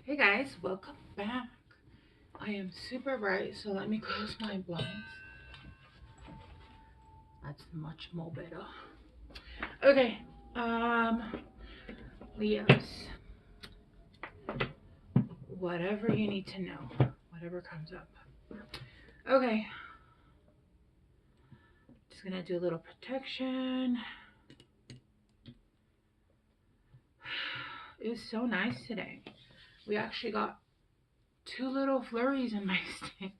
Hey guys, welcome back. I am super bright, so let me close my blinds. That's much more better. Okay, Leos, whatever you need to know, whatever comes up. Okay, just gonna do a little protection. It was so nice today. We actually got two little flurries in my state.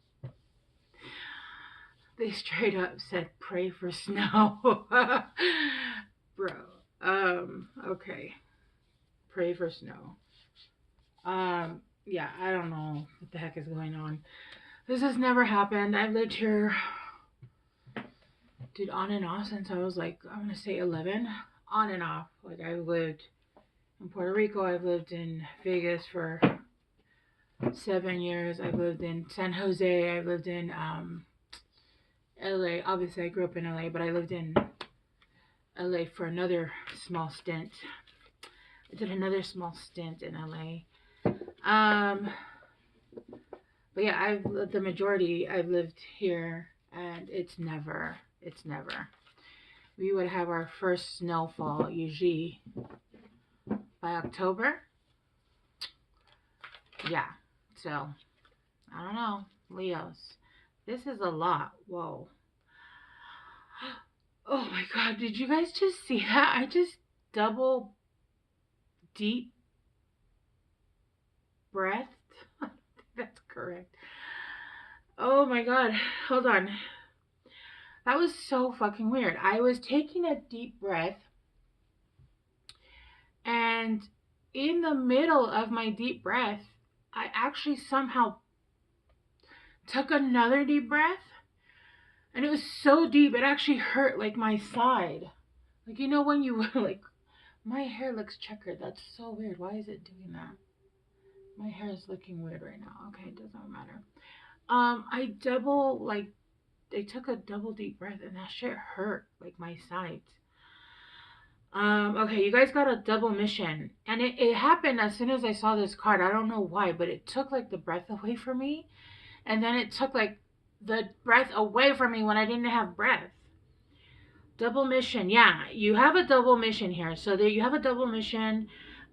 They straight up said, "Pray for snow." Bro, okay. Pray for snow. Yeah, I don't know what the heck is going on. This has never happened. I've lived here, dude, on and off since I was like, I'm gonna say 11. On and off. Like, I've lived in Puerto Rico, I've lived in Vegas for 7 years, I've lived in San Jose, I've lived in LA. Obviously, I grew up in LA, but I lived in LA for another small stint. I did another small stint in LA. But yeah, the majority I've lived here, and it's never. We would have our first snowfall usually by October. Yeah, so I don't know, Leos. This is a lot. Whoa. Oh my God, did you guys just see that? I just double deep breathed. I think that's correct. Oh my God, hold on. That was so fucking weird. I was taking a deep breath, and in the middle of my deep breath, I actually somehow took another deep breath, and it was so deep it actually hurt like my side. Like, you know when you like, my hair looks checkered. That's so weird. Why is it doing that? My hair is looking weird right now. Okay, it doesn't matter. I took a double deep breath and that shit hurt like my sides. Okay, you guys got a double mission. And it happened as soon as I saw this card. I don't know why, but it took like the breath away from me. And then it took like the breath away from me when I didn't have breath. Double mission. Yeah, you have a double mission here. So there you have a double mission.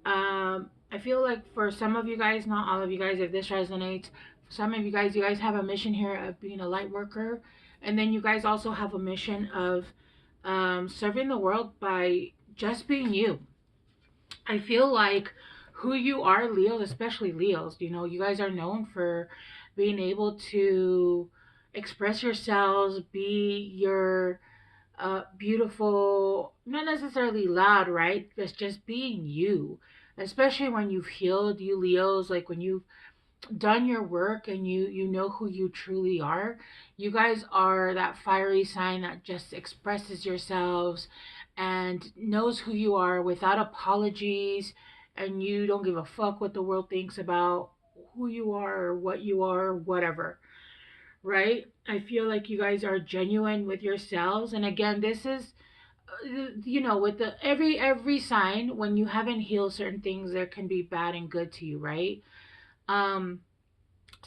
I feel like for some of you guys, not all of you guys, if this resonates, for some of you guys have a mission here of being a light worker. And then you guys also have a mission of serving the world by just being you. I feel like who you are, Leos, especially Leos, you know, you guys are known for being able to express yourselves, be your beautiful, not necessarily loud, right? But just being you, especially when you've healed, you Leos, like when you've done your work and you know who you truly are. You guys are that fiery sign that just expresses yourselves and knows who you are without apologies, and you don't give a fuck what the world thinks about who you are or what you are or whatever, right? I feel like you guys are genuine with yourselves. And again, this is you know, with the every sign, when you haven't healed certain things, there can be bad and good to you, right? um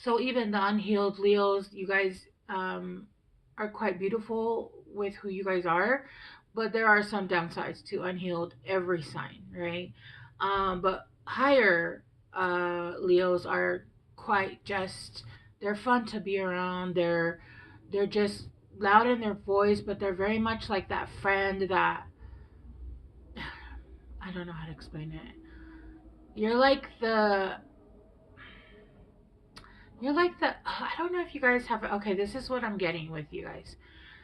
so even the unhealed Leos, you guys are quite beautiful with who you guys are, but there are some downsides to unhealed every sign, right? But higher Leos are quite just, they're fun to be around. They're just loud in their voice, but they're very much like that friend that I don't know how to explain it. You're like the I don't know if you guys have, okay, this is what I'm getting with you guys.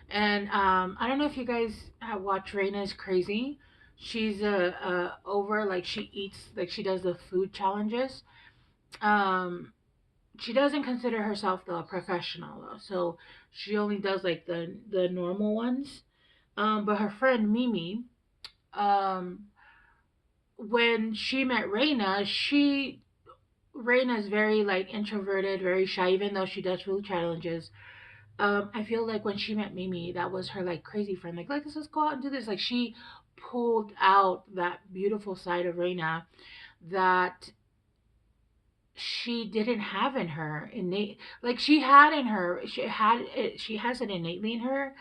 And I don't know if you guys have watched Reina's Crazy. She's over, like she eats, like she does the food challenges. Um she doesn't consider herself the professional though. So she only does like the normal ones. But her friend Mimi, um when she met Reina's very like introverted, very shy, even though she does food challenges. I feel like when she met Mimi, that was her like crazy friend. Like, let's go out and do this. Like, she pulled out that beautiful side of Reina that she didn't have in her innate, like she had in her, she has it innately in her,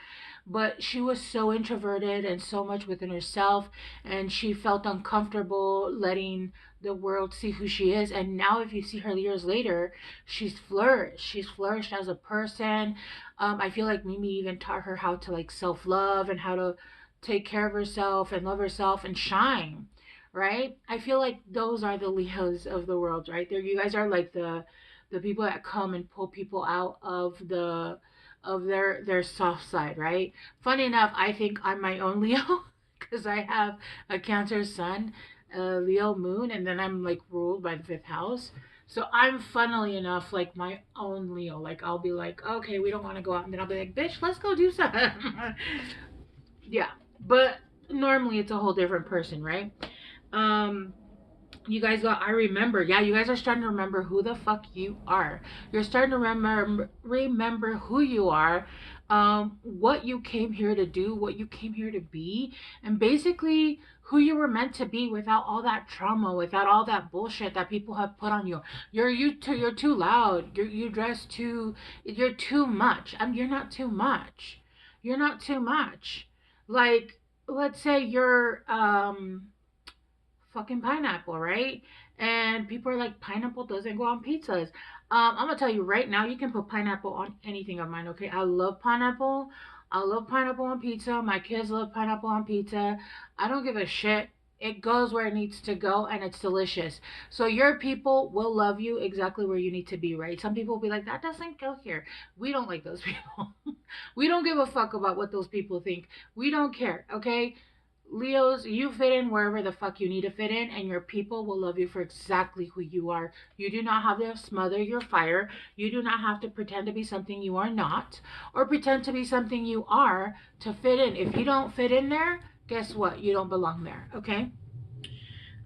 but she was so introverted and so much within herself, and she felt uncomfortable letting the world see who she is. And now if you see her years later, she's flourished as a person. I feel like Mimi even taught her how to like self-love and how to take care of herself and love herself and shine, right? I feel like those are the Leos of the world, right there. You guys are like the people that come and pull people out of their soft side, right? Funny enough, I think I'm my own Leo because I have a Cancer sun, a Leo moon, and then I'm like ruled by the fifth house. So I'm, funnily enough, like my own Leo. Like I'll be like, okay, we don't want to go out, and then I'll be like, bitch, let's go do something. Yeah, but normally it's a whole different person, right? Um, you guys got, I remember, yeah, you guys are starting to remember who the fuck you are. You're starting to remember who you are, what you came here to do, what you came here to be, and basically who you were meant to be without all that trauma, without all that bullshit that people have put on you. You're too loud. You dress too. You're too much. You're not too much. You're not too much. Like, let's say you're fucking pineapple, right? And people are like, pineapple doesn't go on pizzas. I'm gonna tell you right now, you can put pineapple on anything of mine, okay? I love pineapple. I love pineapple on pizza. My kids love pineapple on pizza. I don't give a shit. It goes where it needs to go and it's delicious. So your people will love you exactly where you need to be, right? Some people will be like, that doesn't go here. We don't like those people. We don't give a fuck about what those people think. We don't care, okay? Leos, you fit in wherever the fuck you need to fit in, and your people will love you for exactly who you are. You do not have to smother your fire. You do not have to pretend to be something you are not, or pretend to be something you are to fit in. If you don't fit in there, guess what? You don't belong there, okay?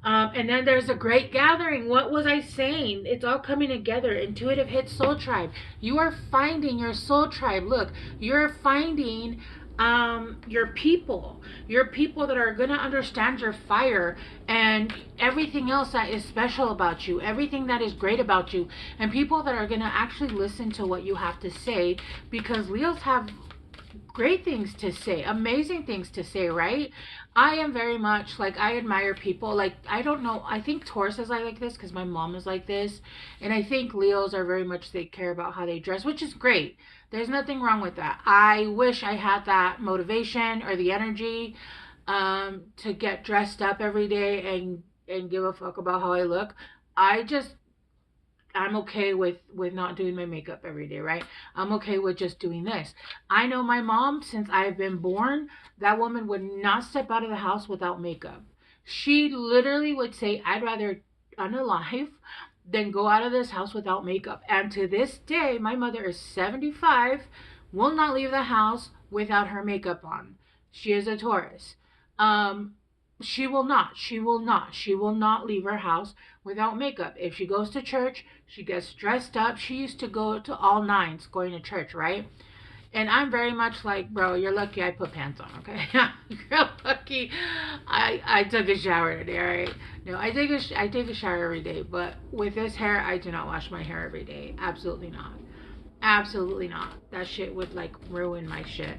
And then there's a great gathering. What was I saying? It's all coming together. Intuitive hit soul tribe. You are finding your soul tribe. Look, you're finding your people that are going to understand your fire and everything else that is special about you, everything that is great about you, and people that are going to actually listen to what you have to say, because Leos have great things to say, amazing things to say, right? I am very much like, I admire people. Like, I don't know, I think Taurus is like this because my mom is like this. And I think Leos are very much, they care about how they dress, which is great. There's nothing wrong with that. I wish I had that motivation or the energy to get dressed up every day and give a fuck about how I look. I just, I'm okay with not doing my makeup every day, right? I'm okay with just doing this. I know my mom, since I've been born, that woman would not step out of the house without makeup. She literally would say, I'd rather unalive than go out of this house without makeup. And to this day, my mother is 75, will not leave the house without her makeup on. She is a Taurus. Um, she will not leave her house without makeup. If she goes to church, she gets dressed up. She used to go to all nines going to church, right? And I'm very much like, bro, you're lucky I put pants on, okay? You're lucky I took a shower today, all right? No, I take a shower every day, but with this hair, I do not wash my hair every day. Absolutely not. Absolutely not. That shit would like ruin my shit.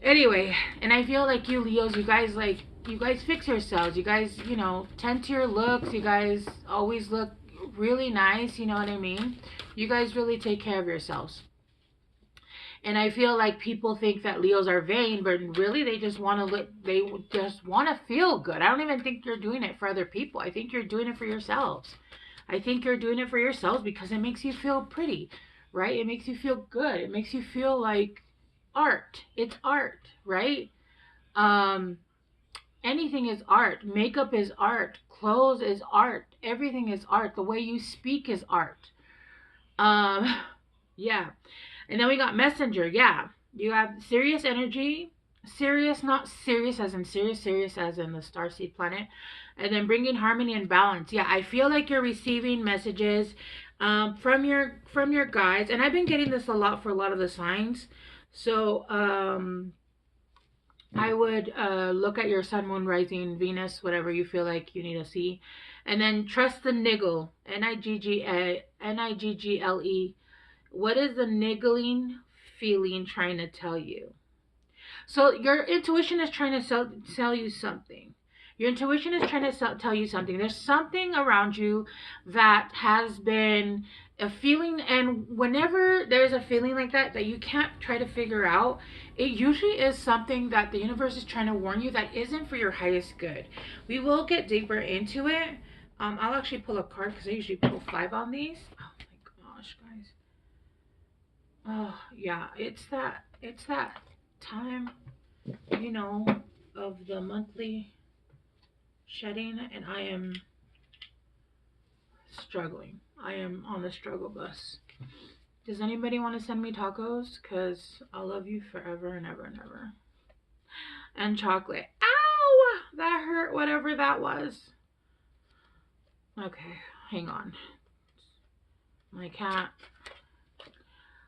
Anyway, and I feel like you Leos, you guys fix yourselves. You guys, tend to your looks. You guys always look really nice, you know what I mean? You guys really take care of yourselves. And I feel like people think that Leos are vain, but really they just want to look, they just want to feel good. I don't even think you're doing it for other people. I think you're doing it for yourselves. I think you're doing it for yourselves because it makes you feel pretty, right? It makes you feel good. It makes you feel like art. It's art, right? Um, Anything is art. Makeup is art. Clothes is art. Everything is art. The way you speak is art. Um, yeah. And then we got messenger. Yeah. You have serious energy. Serious, not serious as in serious, serious as in the starseed planet. And then bringing harmony and balance. Yeah, I feel like you're receiving messages from your guides. And I've been getting this a lot for a lot of the signs. So I would look at your sun, moon, rising, Venus, whatever you feel like you need to see, and then trust the niggle. Niggle. What is the niggling feeling trying to tell you? So your intuition is trying to sell you something. Your intuition is trying to tell you something. There's something around you that has been a feeling, and whenever there's a feeling like that that you can't try to figure out, it usually is something that the universe is trying to warn you that isn't for your highest good. We will get deeper into it. I'll actually pull a card because I usually pull 5 on these. Oh my gosh, guys. Oh yeah, it's that time, you know, of the monthly shedding, and I am struggling. I am on the struggle bus. Does anybody want to send me tacos? Because I'll love you forever and ever and ever. And chocolate. Ow! That hurt, whatever that was. Okay, hang on. My cat.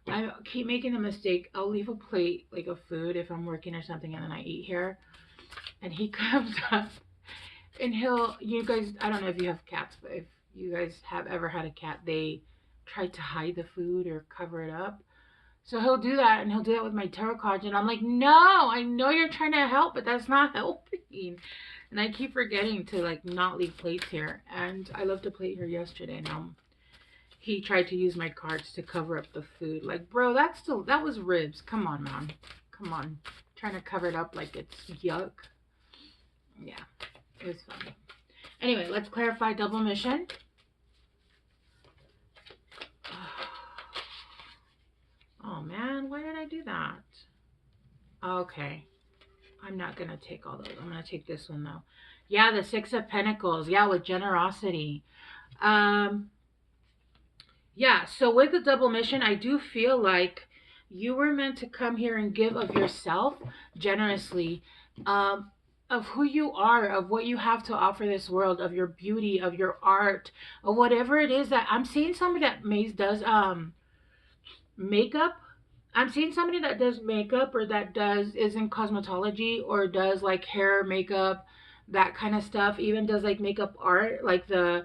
I keep making the mistake. I'll leave a plate, like of food, if I'm working or something, and then I eat here. And he comes up and you guys, I don't know if you have cats, but if you guys have ever had a cat, they try to hide the food or cover it up. So he'll do that, and he'll do that with my tarot cards, and I'm like, no, I know you're trying to help, but that's not helping. And I keep forgetting to like not leave plates here, and I left a plate here yesterday, and he tried to use my cards to cover up the food. Like, bro, that was ribs. Come on, man. Come on. Trying to cover it up like it's yuck. Yeah, it was funny. Anyway, let's clarify double mission. Oh man, why did I do that? Okay. I'm not going to take all those. I'm going to take this one though. Yeah, the 6 of Pentacles. Yeah, with generosity. Um yeah, so with the double mission, I do feel like you were meant to come here and give of yourself generously. Of who you are, of what you have to offer this world, of your beauty, of your art, of whatever it is that I'm seeing somebody that does makeup. I'm seeing somebody that does makeup or that is in cosmetology or does like hair, makeup, that kind of stuff. Even does like makeup art, like I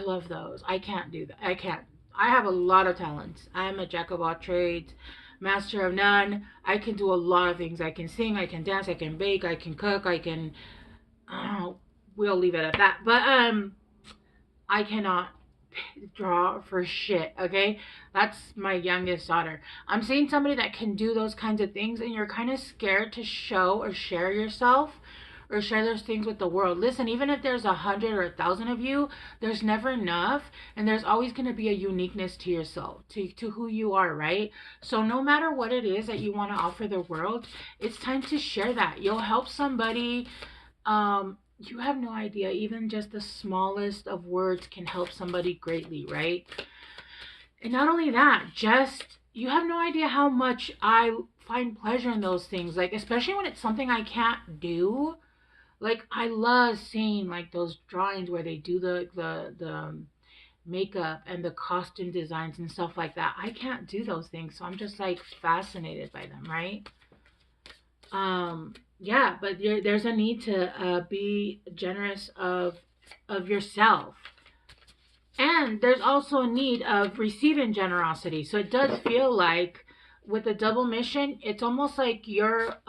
love those. I can't do that. I can't. I have a lot of talents. I'm a jack of all trades, master of none. I can do a lot of things. I can sing, I can dance, I can bake, I can cook, I can. Oh, we'll leave it at that. But I cannot draw for shit, okay? That's my youngest daughter. I'm seeing somebody that can do those kinds of things, and you're kind of scared to show or share yourself or share those things with the world. Listen, even if there's 100 or 1,000 of you, there's never enough, and there's always going to be a uniqueness to yourself, to who you are, right? So no matter what it is that you want to offer the world, it's time to share that. You'll help somebody. You have no idea. Even just the smallest of words can help somebody greatly, right? And not only that, just you have no idea how much I find pleasure in those things. Like, especially when it's something I can't do. Like, I love seeing like those drawings where they do the makeup and the costume designs and stuff like that. I can't do those things, so I'm just like fascinated by them, right? Yeah, but there's a need to be generous of yourself, and there's also a need of receiving generosity. So it does feel like with the double mission, it's almost like you're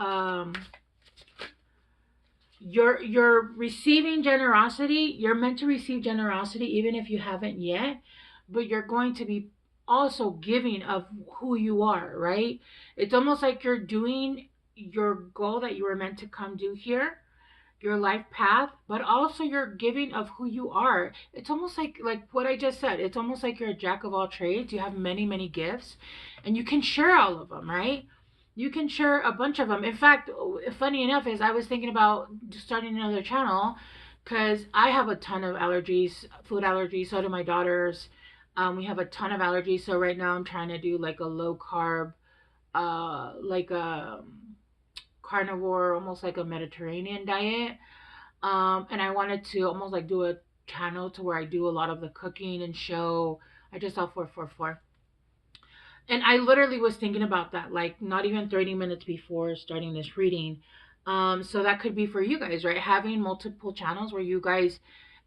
receiving generosity. You're meant to receive generosity even if you haven't yet, but you're going to be also giving of who you are, right? It's almost like you're doing your goal that you were meant to come do here, your life path, but also you're giving of who you are. It's almost like what I just said. It's almost like you're a jack of all trades. You have many, many gifts, and you can share all of them, right? You can share a bunch of them. In fact, funny enough is I was thinking about starting another channel because I have a ton of allergies, food allergies. So do my daughters. We have a ton of allergies. So right now I'm trying to do like a low carb, like a carnivore, almost like a Mediterranean diet. And I wanted to almost like do a channel to where I do a lot of the cooking and show. I just saw 444. And I literally was thinking about that, like not even 30 minutes before starting this reading. So that could be for you guys, right? Having multiple channels where you guys,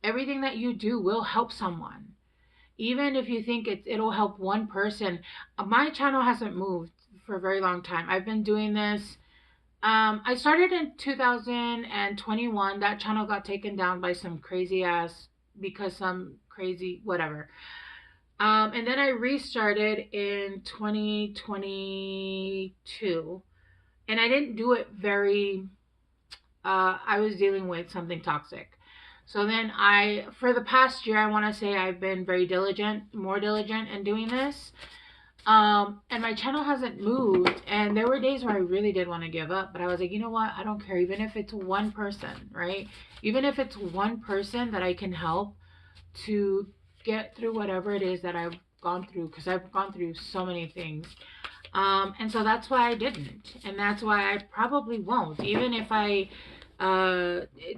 everything that you do will help someone. Even if you think it'll help one person. My channel hasn't moved for a very long time. I've been doing this. I started in 2021. That channel got taken down by some crazy ass, because some crazy whatever. And then I restarted in 2022, and I didn't do it very. I was dealing with something toxic. So then for the past year, I want to say I've been very diligent, more diligent in doing this. And my channel hasn't moved. And there were days where I really did want to give up, but I was like, you know what? I don't care. Even if it's one person, right? Even if it's one person that I can help to get through whatever it is that I've gone through, because I've gone through so many things. And so that's why I didn't. And that's why I probably won't. Even if it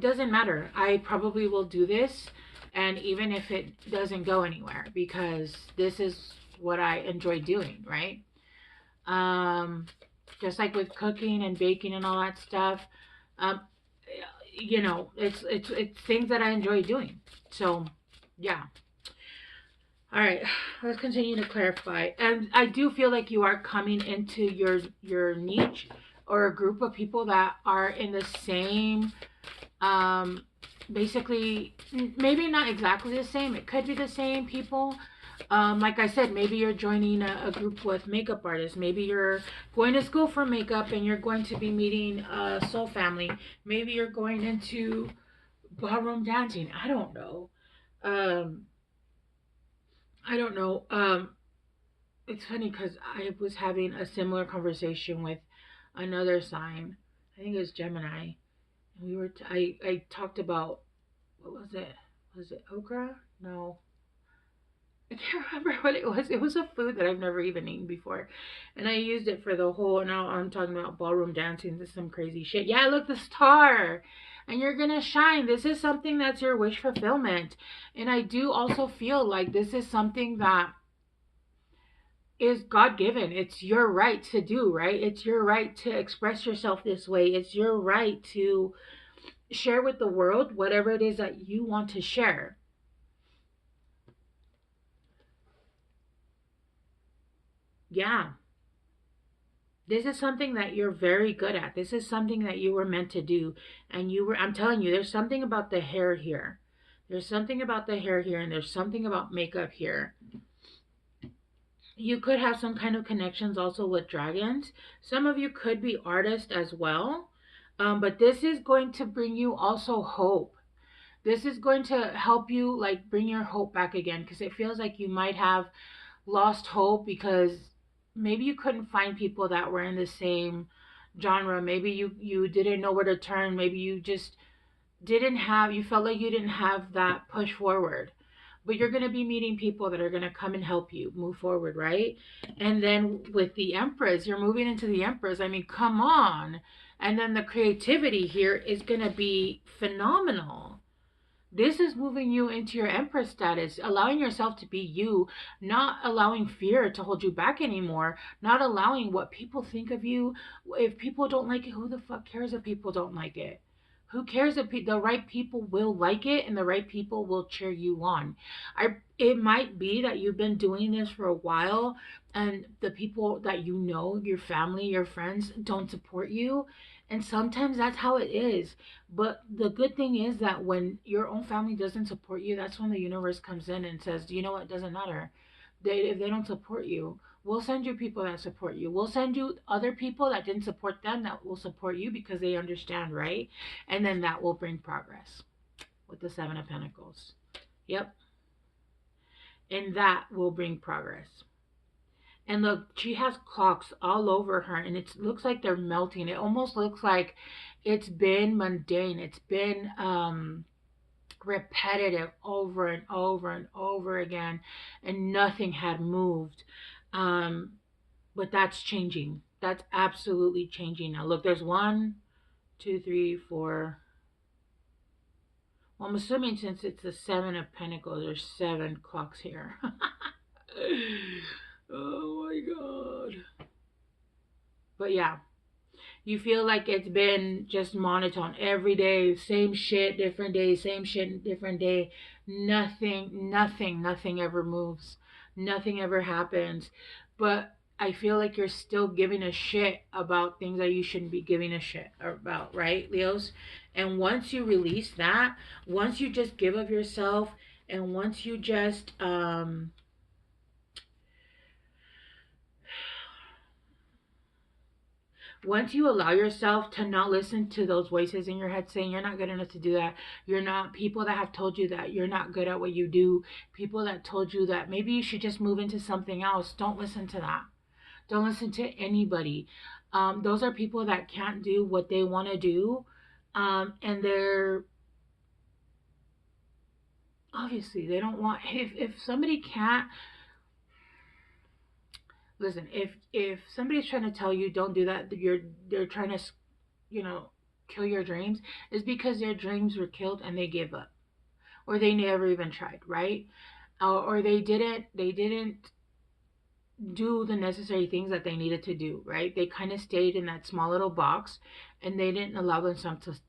doesn't matter. I probably will do this. And even if it doesn't go anywhere, because this is what I enjoy doing, right? Um, just like with cooking and baking and all that stuff. Um, it's things that I enjoy doing. So, yeah. All right, let's continue to clarify. And I do feel like you are coming into your niche, or a group of people that are in the same, um, basically, maybe not exactly the same. It could be the same people. Like I said, maybe you're joining a group with makeup artists. Maybe you're going to school for makeup and you're going to be meeting a soul family. Maybe you're going into ballroom dancing. I don't know. Um, I don't know. It's funny because I was having a similar conversation with another sign. I think it was Gemini. And I talked about, what was it? Was it okra? No, I can't remember what it was. It was a food that I've never even eaten before, and I used it for the whole. Now I'm talking about ballroom dancing. This is some crazy shit. Yeah, look, the star. And you're gonna shine. This is something that's your wish fulfillment. And I do also feel like this is something that is God given. It's your right to do, right? It's your right to express yourself this way. It's your right to share with the world whatever it is that you want to share. Yeah. This is something that you're very good at. This is something that you were meant to do. And I'm telling you, there's something about the hair here. There's something about the hair here, and there's something about makeup here. You could have some kind of connections also with dragons. Some of you could be artists as well. But this is going to bring you also hope. This is going to help you like bring your hope back again, because it feels like you might have lost hope because maybe you couldn't find people that were in the same genre. Maybe you didn't know where to turn. Maybe you just you felt like you didn't have that push forward. But you're going to be meeting people that are going to come and help you move forward, right? And then with the Empress, you're moving into the Empress. I mean, come on. And then the creativity here is going to be phenomenal. This is moving you into your Empress status, allowing yourself to be you, not allowing fear to hold you back anymore, not allowing what people think of you. If people don't like it, who the fuck cares if people don't like it? Who cares if the right people will like it and the right people will cheer you on? It might be that you've been doing this for a while and the people that you know, your family, your friends, don't support you. And sometimes that's how it is. But the good thing is that when your own family doesn't support you, that's when the universe comes in and says, you know what, it doesn't matter. If they don't support you, we'll send you people that support you. We'll send you other people that didn't support them that will support you because they understand, right? And then that will bring progress with the Seven of Pentacles. Yep. And that will bring progress. And look, she has clocks all over her, and it looks like they're melting. It almost looks like it's been mundane. It's been repetitive over and over and over again, and nothing had moved. But that's changing. That's absolutely changing now. Look, there's 1, 2, 3, 4. Well, I'm assuming since it's the Seven of Pentacles, there's 7 clocks here. Oh my God. But yeah, You feel like it's been just monotone every day, same shit, different day, same shit, different day. Nothing ever moves. Nothing ever happens. But I feel like you're still giving a shit about things that you shouldn't be giving a shit about, right, Leos? And once you release that, once you just give of yourself, and once you just once you allow yourself to not listen to those voices in your head saying you're not good enough to do that, you're not, people that have told you that you're not good at what you do, people that told you that maybe you should just move into something else, don't listen to that. Don't listen to anybody. Those are people that can't do what they want to do. And they're obviously, they don't want, if somebody can't, listen, if somebody's trying to tell you don't do that, they're trying to, you know, kill your dreams, is because their dreams were killed and they gave up, or they never even tried, right? Or they didn't do the necessary things that they needed to do, right? They kind of stayed in that small little box, and they didn't allow themselves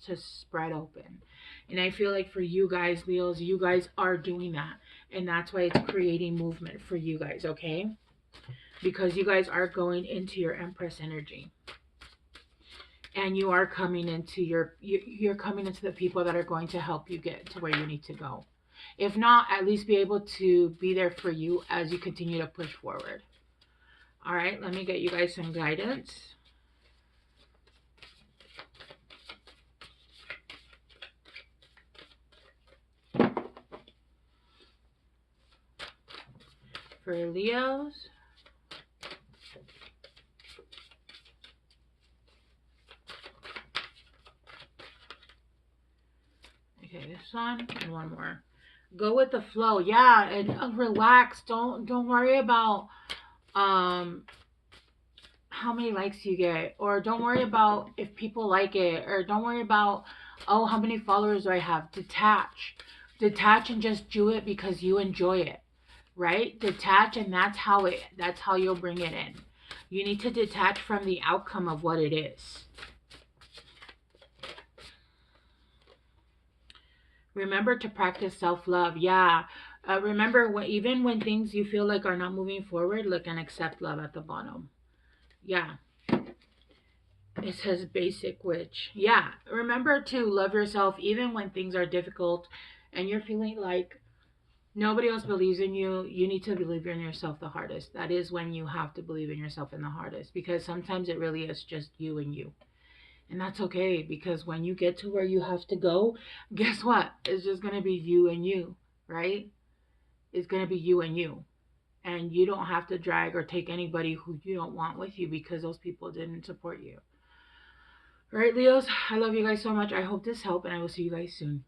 to spread open. And I feel like for you guys, Leos, you guys are doing that, and that's why it's creating movement for you guys, okay? Because you guys are going into your Empress energy, and you are coming into you're coming into the people that are going to help you get to where you need to go. If not, at least be able to be there for you as you continue to push forward. All right, let me get you guys some guidance. For Leos, okay, this one and one more. Go with the flow, yeah, and relax. Don't worry about um how many likes you get, or don't worry about if people like it, or don't worry about, oh, how many followers do I have. Detach and just do it because you enjoy it, right? Detach, and that's how you'll bring it in. You need to detach from the outcome of what it is. Remember to practice self-love. Yeah. Remember, even when things you feel like are not moving forward, look, and accept love at the bottom. Yeah. It says basic witch. Yeah. Remember to love yourself even when things are difficult and you're feeling like nobody else believes in you. You need to believe in yourself the hardest. That is when you have to believe in yourself in the hardest, because sometimes it really is just you and you. And that's okay, because when you get to where you have to go, guess what? It's just going to be you and you, right? It's going to be you and you. And you don't have to drag or take anybody who you don't want with you because those people didn't support you. All right, Leos, I love you guys so much. I hope this helped, and I will see you guys soon.